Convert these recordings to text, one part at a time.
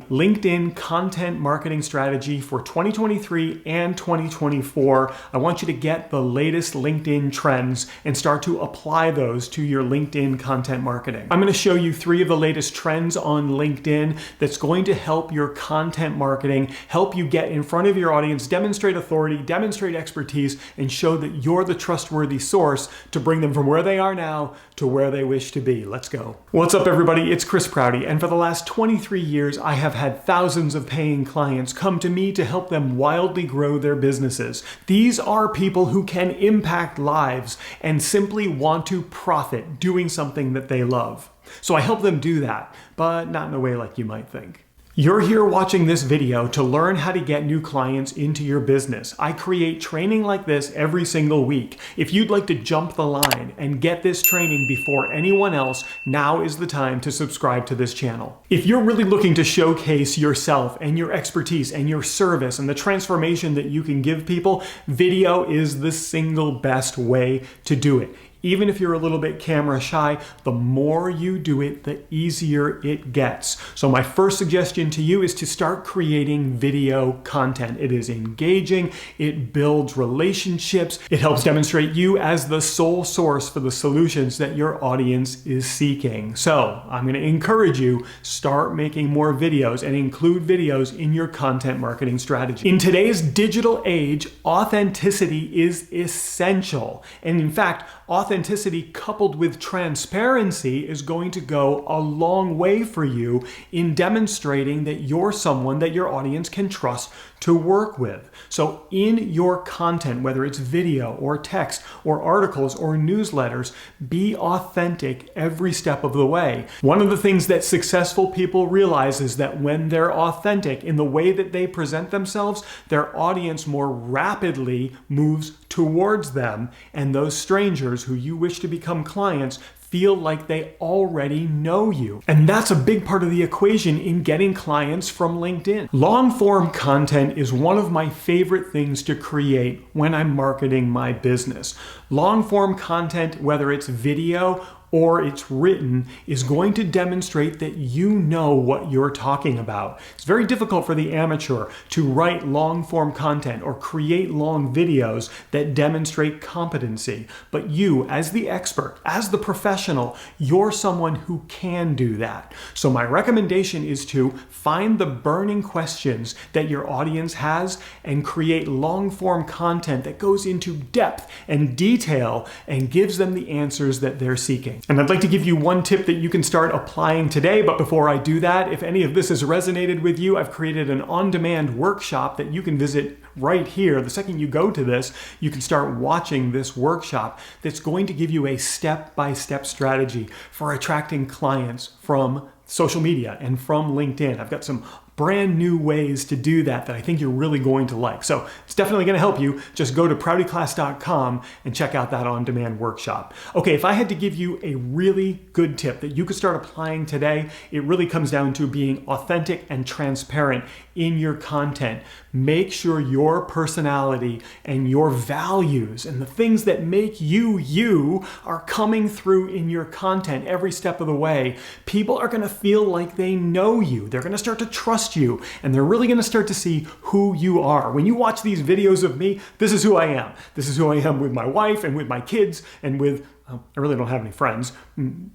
LinkedIn content marketing strategy for 2023 and 2024. I want you to get the latest LinkedIn trends and start to apply those to your LinkedIn content marketing. I'm going to show you 3 of the latest trends on LinkedIn that's going to help your content marketing, help you get in front of your audience, demonstrate authority, demonstrate expertise, and show that you're the trustworthy source to bring them from where they are now to where they wish to be. Let's go. What's up, everybody? It's Prouty, and for the last 23 years, I have had thousands of paying clients come to me to help them wildly grow their businesses. These are people who can impact lives and simply want to profit doing something that they love. So I help them do that, but not in a way like you might think. You're here watching this video to learn how to get new clients into your business. I create training like this every single week. If you'd like to jump the line and get this training before anyone else, now is the time to subscribe to this channel. If you're really looking to showcase yourself and your expertise and your service and the transformation that you can give people, video is the single best way to do it. Even if you're a little bit camera shy, the more you do it, the easier it gets. So my first suggestion to you is to start creating video content. It is engaging, it builds relationships, it helps demonstrate you as the sole source for the solutions that your audience is seeking. So I'm going to encourage you, start making more videos and include videos in your content marketing strategy. In today's digital age, authenticity is essential. And in fact, authenticity coupled with transparency is going to go a long way for you in demonstrating that you're someone that your audience can trust to work with. So in your content, whether it's video or text or articles or newsletters, be authentic every step of the way. One of the things that successful people realize is that when they're authentic in the way that they present themselves, their audience more rapidly moves towards them, and those strangers who you wish to become clients feel like they already know you. And that's a big part of the equation in getting clients from LinkedIn. Long-form content is one of my favorite things to create when I'm marketing my business. Long-form content, whether it's video or it's written, is going to demonstrate that you know what you're talking about. It's very difficult for the amateur to write long-form content or create long videos that demonstrate competency. But you, as the expert, as the professional, you're someone who can do that. So my recommendation is to find the burning questions that your audience has and create long-form content that goes into depth and detail and gives them the answers that they're seeking. And I'd like to give you one tip that you can start applying today, but before I do that, if any of this has resonated with you, I've created an on-demand workshop that you can visit right here. The second you go to this, you can start watching this workshop that's going to give you a step-by-step strategy for attracting clients from social media and from LinkedIn. I've got some brand new ways to do that I think you're really going to like. So it's definitely going to help you. Just go to proutyclass.com and check out that on-demand workshop. Okay, if I had to give you a really good tip that you could start applying today, it really comes down to being authentic and transparent in your content. Make sure your personality and your values and the things that make you you are coming through in your content every step of the way. People are going to feel like they know you. They're going to start to trust you, and they're really going to start to see who you are. When you watch these videos of me, this is who I am. This is who I am with my wife and with my kids and with I really don't have any friends.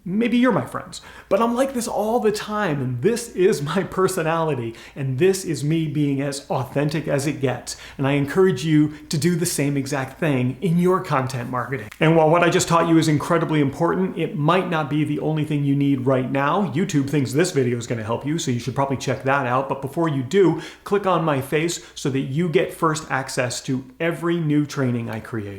Maybe you're my friends. But I'm like this all the time, and this is my personality, and this is me being as authentic as it gets. And I encourage you to do the same exact thing in your content marketing. And while what I just taught you is incredibly important, it might not be the only thing you need right now. YouTube thinks this video is going to help you, so you should probably check that out. But before you do, click on my face so that you get first access to every new training I create.